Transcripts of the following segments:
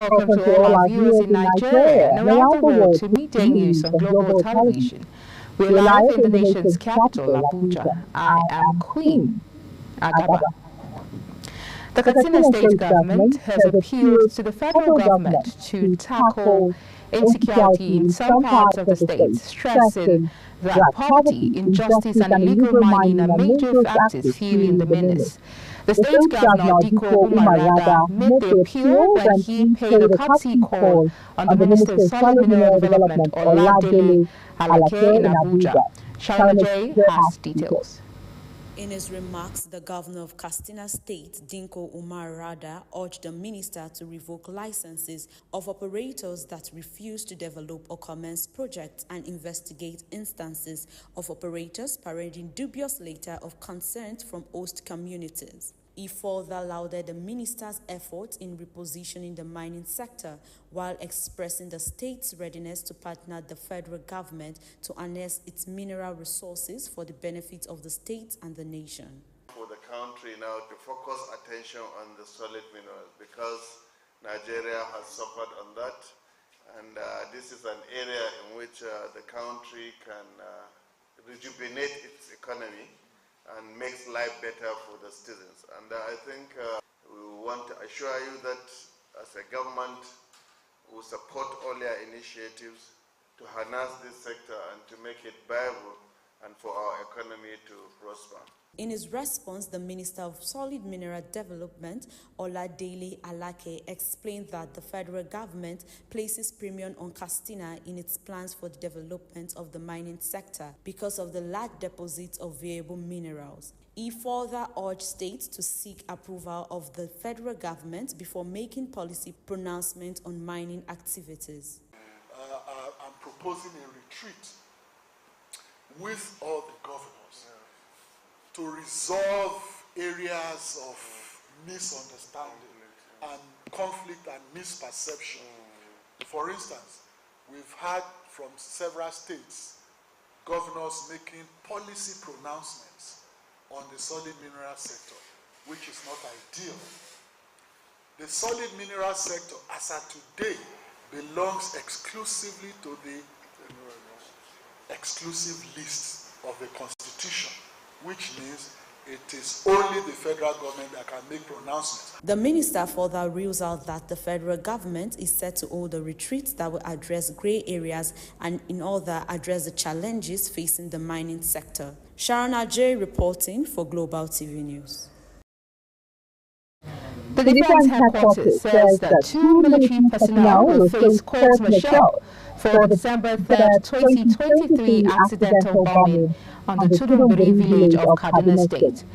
Welcome to all our viewers in Nigeria and around the world to Midday News on Global Television. We're live in the nation's capital, Abuja. I am Queen Agaba. The Katsina State government has appealed to the federal government to tackle insecurity in some parts of the state, stressing that poverty, injustice and illegal mining are major factors fueling the menace. The state governor, Diko Umarada, made the appeal when he paid a courtesy call on the Minister of Solid Mineral Development, Oladele Alake in Abuja. Sharona J has details. In his remarks, the governor of Katsina State, Dinko Umar Rada, urged the minister to revoke licenses of operators that refuse to develop or commence projects and investigate instances of operators parading dubious letter of consent from host communities. He further lauded the minister's efforts in repositioning the mining sector while expressing the state's readiness to partner the federal government to harness its mineral resources for the benefit of the state and the nation. For the country now to focus attention on the solid minerals because Nigeria has suffered on that, and this is an area in which the country can rejuvenate its economy and makes life better for the citizens. And I think we want to assure you that as a government, we support all your initiatives to harness this sector and to make it viable and for our economy to prosper. In his response, the Minister of Solid Mineral Development, Oladele Alake, explained that the federal government places premium on Katsina in its plans for the development of the mining sector because of the large deposits of valuable minerals. He further urged states to seek approval of the federal government before making policy pronouncements on mining activities. I'm proposing a retreat with all the governors to resolve areas of misunderstanding and conflict and misperception. For instance, we've heard from several states governors making policy pronouncements on the solid mineral sector, which is not ideal. The solid mineral sector, as at today, belongs exclusively to the exclusive list of the Constitution, which means it is only the federal government that can make pronouncements. The minister further rules out that the federal government is set to hold a retreat that will address grey areas and in order address the challenges facing the mining sector. Sharona J reporting for Global TV News. The Defense Headquarters says that 2 military personnel will face court martial for the December 3rd, 2023 accidental bombing on the Tudumbiri village of Kaduna State.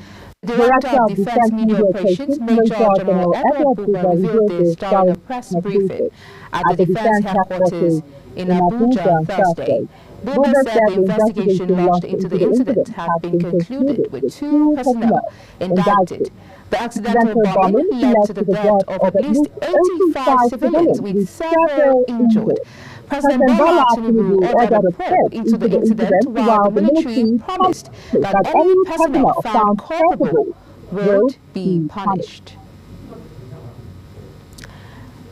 The Director of Defense Media Operations, Major General Edward Buba, revealed this during a press briefing at the Defense Headquarters in Abuja on Thursday. Buba said the investigation launched into the incident had been concluded with 2 personnel indicted. The accidental bombing led to the death of at least 85 civilians, with several injured. President Bola Tinubu ordered a probe into the incident, while the military promised that any personnel found culpable would be punished.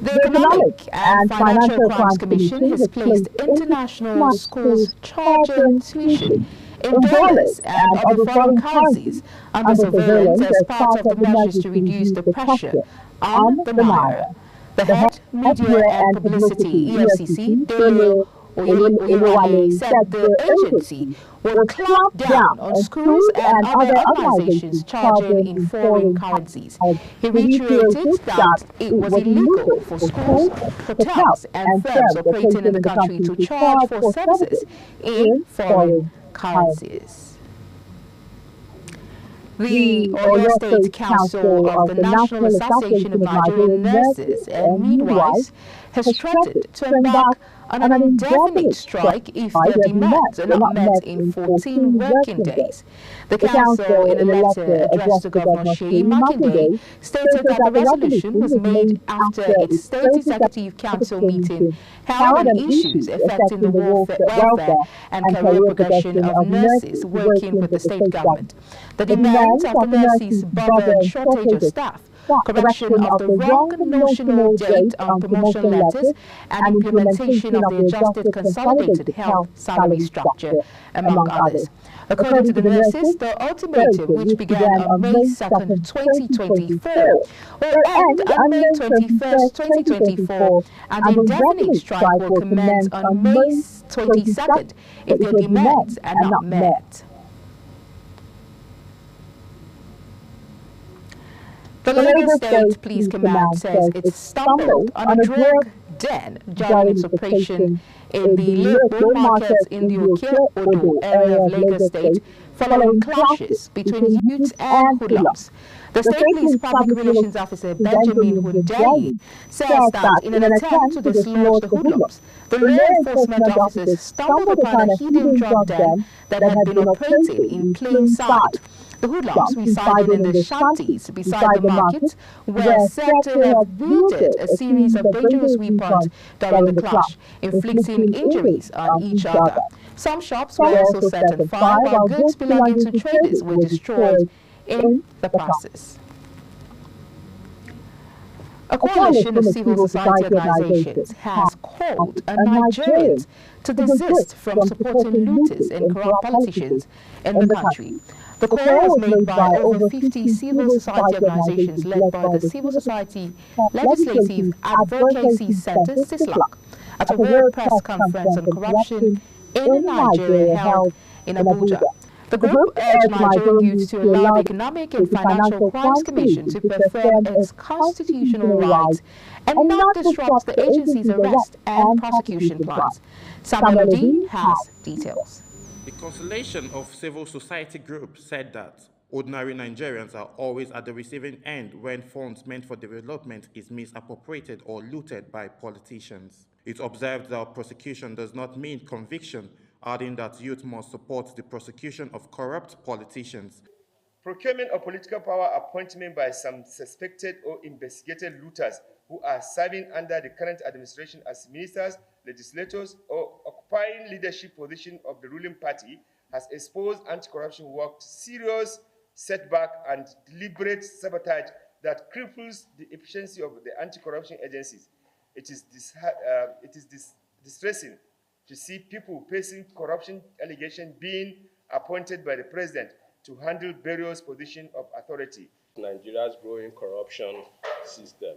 The Economic and Financial Crimes Commission has placed international schools charging tuition in dollars and other foreign currencies under surveillance as part of the measures to reduce the pressure on the naira. The head media and publicity EFCC, Dele Oyewale, said the agency will clamp down on schools and other organizations charging in foreign currencies. He reiterated that it was illegal for schools, hotels and firms operating in the country to charge for services in foreign currencies. The Oyo State Council of the National Association of Nigerian Nurses and Midwives has threatened to embark on an indefinite strike if their demands are not met in 14 working days. The council, in a letter addressed to Governor Seyi Makinde, stated that the resolution was made after its State Executive Council meeting held on issues affecting the welfare and career progression of nurses working with the state government. The demands of the nurses bother shortage of staff, correction of the wrong notional date on promotion letters, and implementation of the adjusted consolidated health salary structure, among others. According to the nurses, the ultimatum, which began on May 2nd, 2024, will end on May 21st, 2024, and the indefinite strike will commence on May 22nd if their demands are not met. The Lagos State Police Command says it stumbled on a drug den during its operation in the Lekbo markets in the Oke-Odo area of Lagos State following clashes between youths and hoodlums. The State Police Public Relations Officer Benjamin Hundeyi says that in an attempt to dislodge the hoodlums, the law enforcement officers stumbled upon a hidden drug den that had been operating in plain sight. The hoodlums residing in the shanties beside the markets were said to have wielded a series of dangerous weapons during the clash, inflicting injuries on each other. Some shops were also set on fire, while goods belonging to traders were destroyed in the process. A coalition of civil society organizations has called on Nigerians to desist from supporting looters and corrupt politicians in the country. The call was made by over 50 civil society organizations led by the Civil Society Legislative Advocacy Center, CISLAC, at a World Press Conference on Corruption in Nigeria held in Abuja. The group urged Nigerian youth to allow the Economic and Financial Crimes Commission to perform its constitutional rights and not disrupt the agency's arrest and prosecution plans. Samuel Odi has details. The Constellation of Civil Society Group said that ordinary Nigerians are always at the receiving end when funds meant for development is misappropriated or looted by politicians. It observed that prosecution does not mean conviction, adding that youth must support the prosecution of corrupt politicians. Procurement of political power appointment by some suspected or investigated looters who are serving under the current administration as ministers, legislators, or occupying leadership position of the ruling party has exposed anti-corruption work to serious setback and deliberate sabotage that cripples the efficiency of the anti-corruption agencies. It is distressing to see people facing corruption allegations being appointed by the president to handle various positions of authority. Nigeria's growing corruption system.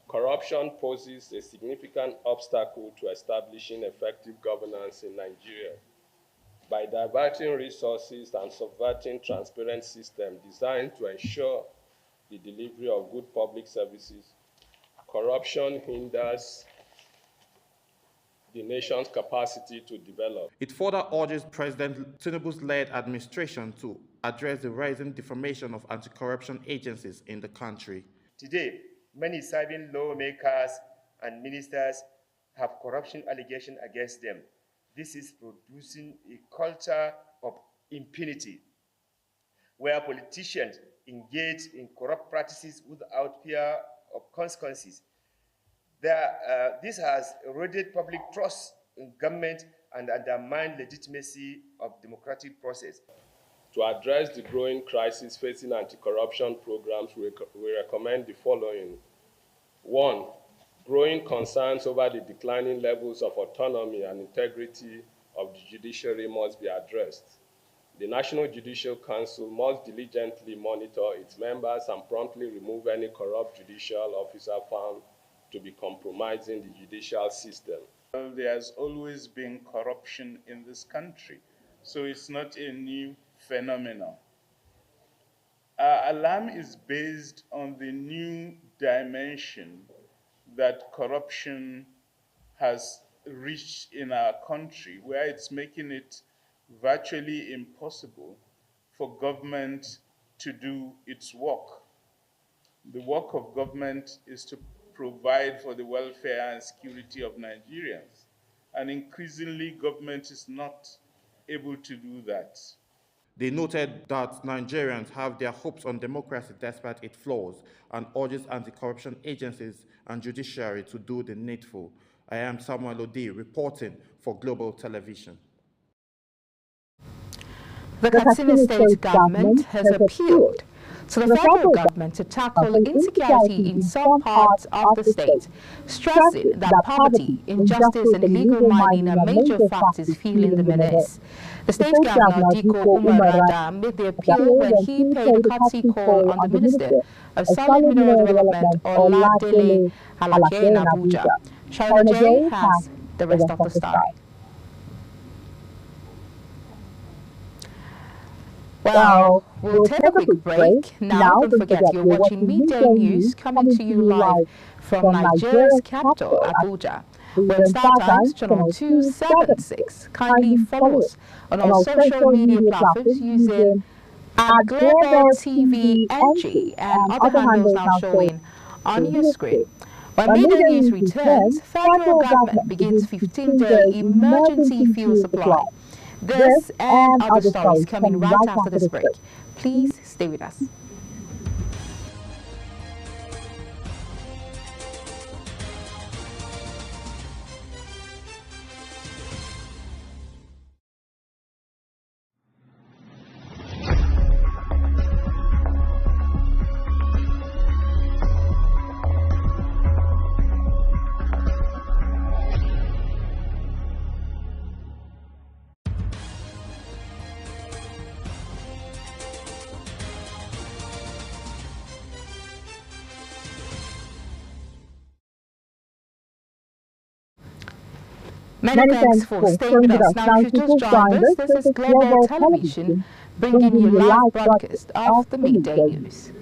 Corruption poses a significant obstacle to establishing effective governance in Nigeria. By diverting resources and subverting transparent systems designed to ensure the delivery of good public services, corruption hinders the nation's capacity to develop. It further urges President Tinubu's led administration to address the rising defamation of anti-corruption agencies in the country. Today, many serving lawmakers and ministers have corruption allegations against them. This is producing a culture of impunity, where politicians engage in corrupt practices without fear of consequences. This has eroded public trust in government and undermined legitimacy of democratic process. To address the growing crisis facing anti-corruption programs, we recommend the following. 1. Growing concerns over the declining levels of autonomy and integrity of the judiciary must be addressed. The National Judicial Council must diligently monitor its members and promptly remove any corrupt judicial officer found to be compromising the judicial system. There's always been corruption in this country, so it's not a new phenomenon. Our alarm is based on the new dimension that corruption has reached in our country, where it's making it virtually impossible for government to do its work. The work of government is to provide for the welfare and security of Nigerians, and increasingly government is not able to do that. They noted that Nigerians have their hopes on democracy despite its flaws and urges anti-corruption agencies and judiciary to do the needful. I am Samuel Odi reporting for Global Television. The Katsina State government has appealed to the federal government to tackle insecurity in some parts of the state, stressing that poverty, injustice and illegal mining are major factors fueling the menace. The state governor, Diko Umar Rada, made the appeal when he paid a courtesy call on the Minister of Solid Mineral Development, Oladele Alake in Abuja. Shaila J has the rest of the story. Well, we'll take a quick break. Now, don't forget you're watching Midday News coming to you live from Nigeria's capital, Abuja. We're in Star Times, channel 276. Kindly follow us on our social media platforms using @Global TV NG and other handles now showing on your screen. When Midday News returns, federal government begins 15-day emergency fuel supply. This and other stories coming right after this break. Please stay with us. Many thanks for staying with us. Now, if you just joined us, this is Global Television bringing you live broadcast of the Midday News.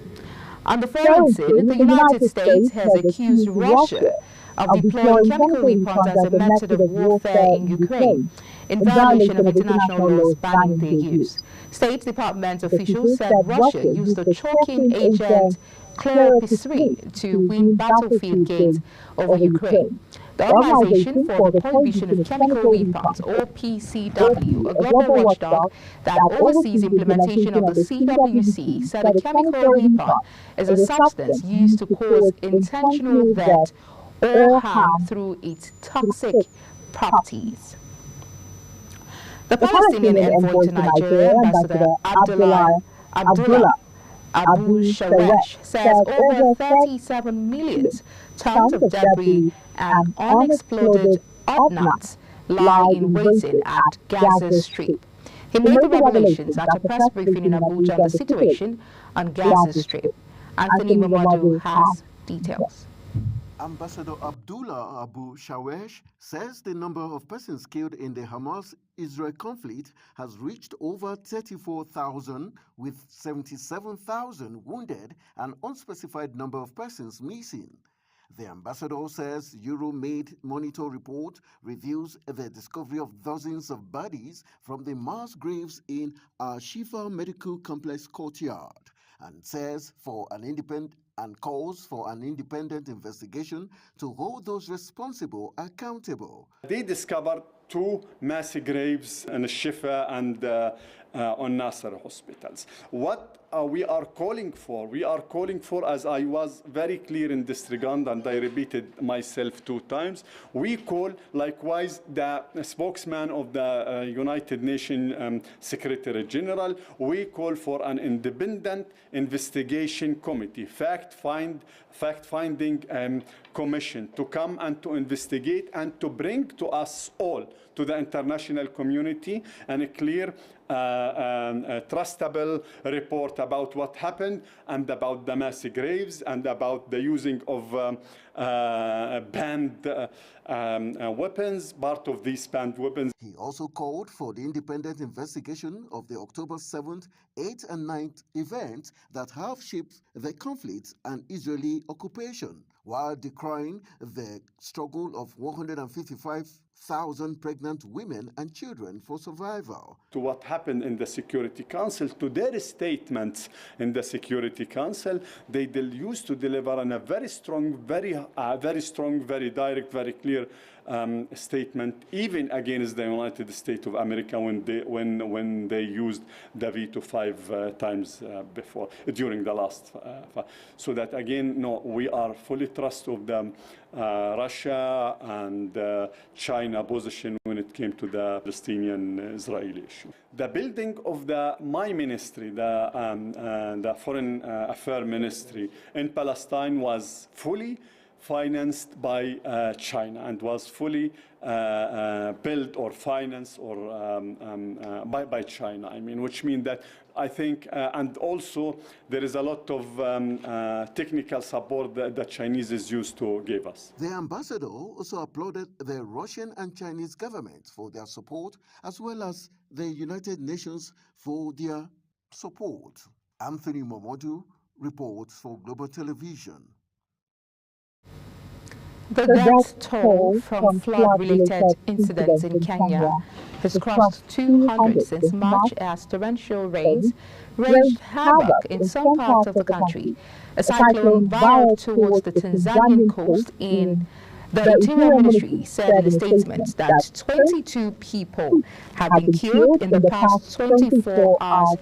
On the foreign scene, the United States has accused Russia of deploying chemical weapons as a method of warfare in Ukraine, in violation of international laws banning their use. State Department officials said Russia used the choking agent chlorpyrifos to win battlefield gains over Ukraine. The Organization for the Prohibition of Chemical Weapons, or PCW, a global watchdog that oversees implementation of the CWC, said a chemical weapon is a substance used to cause intentional death or harm through its toxic properties. The Palestinian envoy to Nigeria, Ambassador Abdullah Abu Shawesh, says over 37 million tons of debris and unexploded ordnance lie in waiting at Gaza Strip. He made the revelations at a press briefing in Abuja on the situation on Gaza Strip. Anthony Mamadu has details. Ambassador Abdullah Abu Shawesh says the number of persons killed in the Hamas-Israel conflict has reached over 34,000, with 77,000 wounded and unspecified number of persons missing. The ambassador says Euro-made monitor report reveals the discovery of dozens of bodies from the mass graves in Al-Shifa Medical Complex courtyard, and says calls for an independent investigation to hold those responsible accountable. They discovered two mass graves in Al-Shifa and on Nasser hospitals. What we are calling for, as I was very clear in this regard, and I repeated myself 2 times, we call likewise the spokesman of the United Nations Secretary General, we call for an independent investigation committee, fact-finding commission to come and to investigate and to bring to us all, to the international community, and a clear trustable report about what happened and about the mass graves and about the using of banned weapons, part of these banned weapons. He also called for the independent investigation of the October 7th, 8th and 9th events that have shaped the conflict and Israeli occupation, while decrying the struggle of 155,000 pregnant women and children for survival. To what happened in the Security Council, to their statements in the Security Council, they used to deliver on a very strong, very direct, very clear statement, even against the United States of America when they used the veto 5 times before during the last. So that again, no, we are fully trust of the Russia and China position when it came to the Palestinian-Israeli issue. The building of my ministry, the Foreign Affairs Ministry in Palestine, was fully financed by China and was fully built or financed or by China. I mean, which means that I think, and also there is a lot of technical support that the Chinese is used to give us. The ambassador also applauded the Russian and Chinese governments for their support, as well as the United Nations for their support. Anthony Momodu reports for Global Television. The death toll from flood-related incidents in Kenya has crossed 200 since March as torrential rains wreaked havoc in some parts of the country. A cyclone barreled towards the Tanzanian coast. In the Interior Ministry said in a statement that 22 people have been killed in the past 24 hours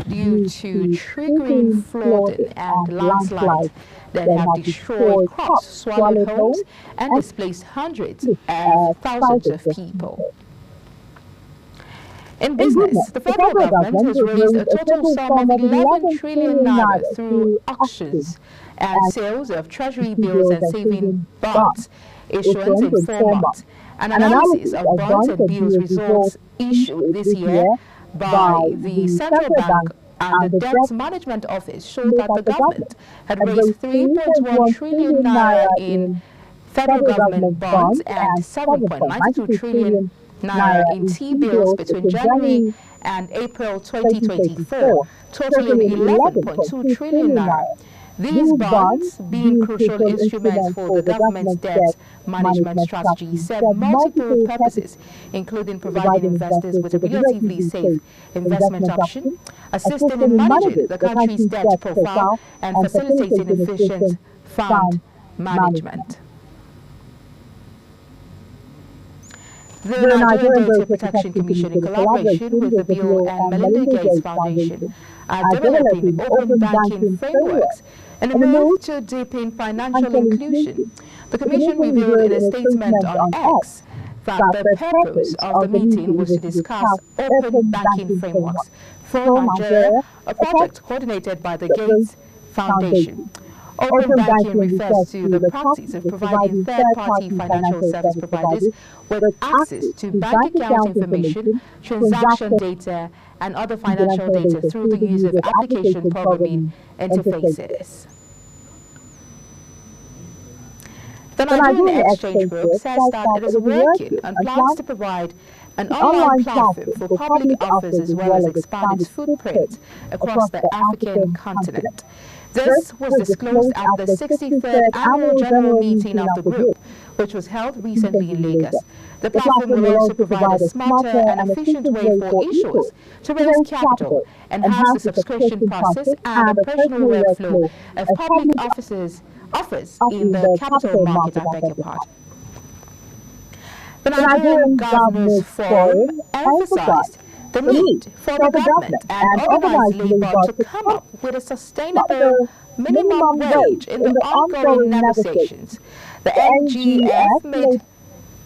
due to triggering flooding and landslides that have destroyed crops, swallowed homes, and displaced hundreds of thousands of people. In business, the federal government has raised a total sum of 11 trillion naira through auctions and sales of treasury bills and saving bonds issuance in 4 months. An analysis of bonds and bills results issued this year by the Central Bank and the Debt Management Office showed that the government had raised 3.1 trillion naira in federal government bonds and 7.92 trillion naira in T-bills between January and April 2024, totaling 11.2 trillion naira. These bonds, being crucial instruments for the government's debt management strategy, serve multiple purposes, including providing investors with a relatively safe investment option, assisting in managing the country's debt profile, and facilitating efficient fund management. The Nigerian Data Protection Commission, in collaboration with the Bill and Melinda Gates Foundation, are developing open banking frameworks and a move to deepen financial inclusion. The Commission revealed in a statement on X that the purpose of the meeting was to discuss open banking frameworks for Nigeria, a project coordinated by the Gates Foundation. Open banking refers to the practice of providing third-party financial service providers with access to bank account information, transaction data, and other financial data through the use of application programming interfaces. The Nigerian Exchange Group says that it is working on plans to provide an online platform for public offers as well as expand its footprint across the African continent. This was disclosed at the 63rd Annual General Meeting of the group, which was held recently in Lagos. The platform will also provide a smarter and efficient way for issuers to raise capital, enhance the subscription process, and a personal workflow of public offers in the capital market. I beg your pardon. The Nigerian Governors Forum emphasized the need for the government and organized labor to come up with a sustainable minimum wage in the ongoing negotiations. The NGF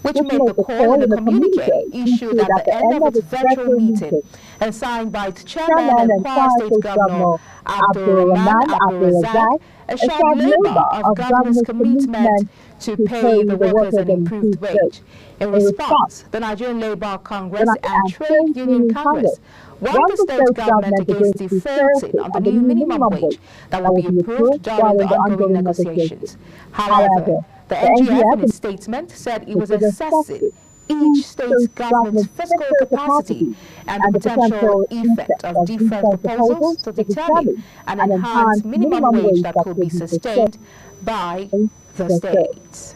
which made the call in the communique issued at the end of its virtual meeting and signed by its chairman and Kwara State Governor Abdulrahman Abdulrazak, assured labor of government's commitment to pay the workers an improved wage. In response, the Nigerian Labour Congress and Trade Union Congress warned the state government against defaulting on the new minimum wage that will be approved during the ongoing negotiations. However, the NGF in its statement said it was assessing each state's government's fiscal capacity and the potential effect of different proposals to determine an enhanced minimum wage that could be sustained by the states.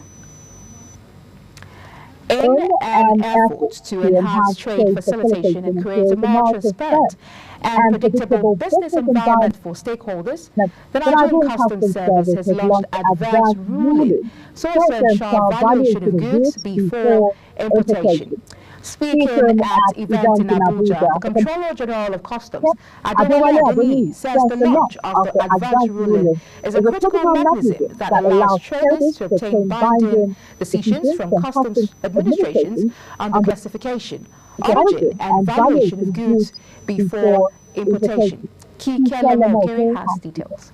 in an effort to enhance trade facilitation and create a more transparent and predictable business environment for stakeholders, the Nigerian Customs Service has launched advanced ruling so as to ensure valuation of goods before importation. Speaking at event in Abuja, the Comptroller General of Customs, Adewale Adeniyi, says the launch of the advanced ruling is a critical mechanism that allows traders to obtain binding decisions from customs administrations on the classification, origin and valuation of goods before importation. Kike Lemo has details.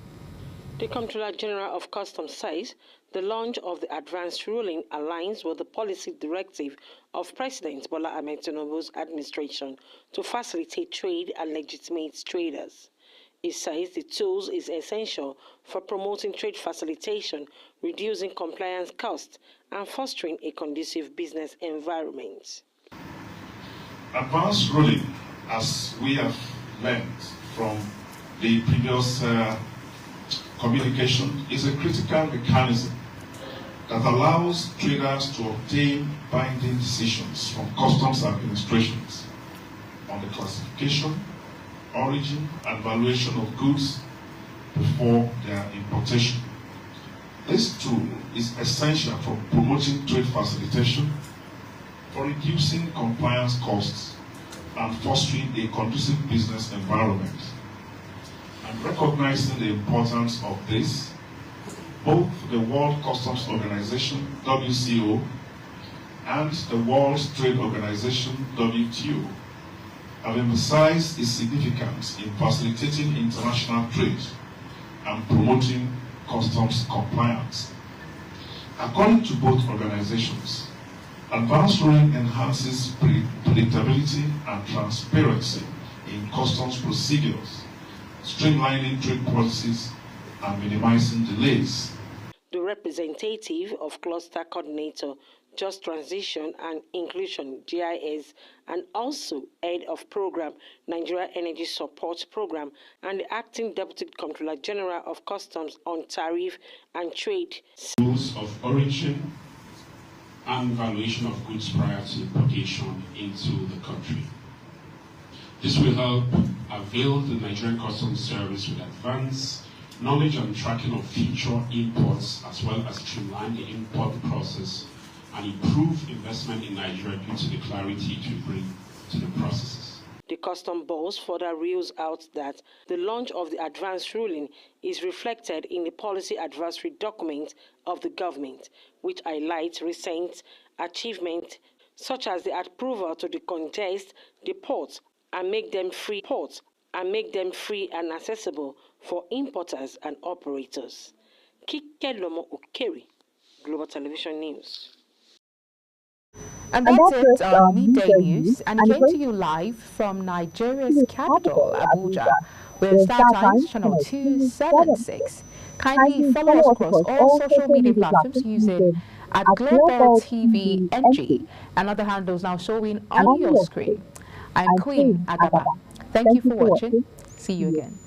The Comptroller General of Customs says the launch of the advanced ruling aligns with the policy directive of President Bola Ahmed Tinubu's administration to facilitate trade and legitimate traders. He says the tools is essential for promoting trade facilitation, reducing compliance costs, and fostering a conducive business environment. Advanced ruling, as we have learned from the previous communication, is a critical mechanism that allows traders to obtain binding decisions from customs administrations on the classification, origin, and valuation of goods before their importation. This tool is essential for promoting trade facilitation, for reducing compliance costs, and fostering a conducive business environment. And recognizing the importance of this, both the World Customs Organization, WCO, and the World Trade Organization, WTO, have emphasized its significance in facilitating international trade and promoting customs compliance. According to both organizations, advanced ruling enhances predictability and transparency in customs procedures, streamlining trade policies and minimizing delays. The representative of Cluster Coordinator, Just Transition and Inclusion, GIS, and also Head of Program, Nigeria Energy Support Program, and the Acting Deputy Comptroller General of Customs on Tariff and Trade. Rules of origin and valuation of goods prior to importation into the country. This will help avail the Nigerian Customs Service with advanced knowledge and tracking of future imports, as well as streamline the import process and improve investment in Nigeria due to the clarity to bring to the processes. The Customs Boss further rules out that the launch of the advanced ruling is reflected in the policy advisory document of the government, which highlights recent achievements such as the approval to decongest the ports and make them free and accessible for importers and operators. Kike Lomo Okeri, Global Television News. And that's it on Midday News, and came to you live from Nigeria's capital, Abuja, with Star Times Channel 276. Kindly follow us across all social media platforms using @Global TV NG and other handles now showing on your screen. I'm Queen Agaba. Thank you for watching. See you again.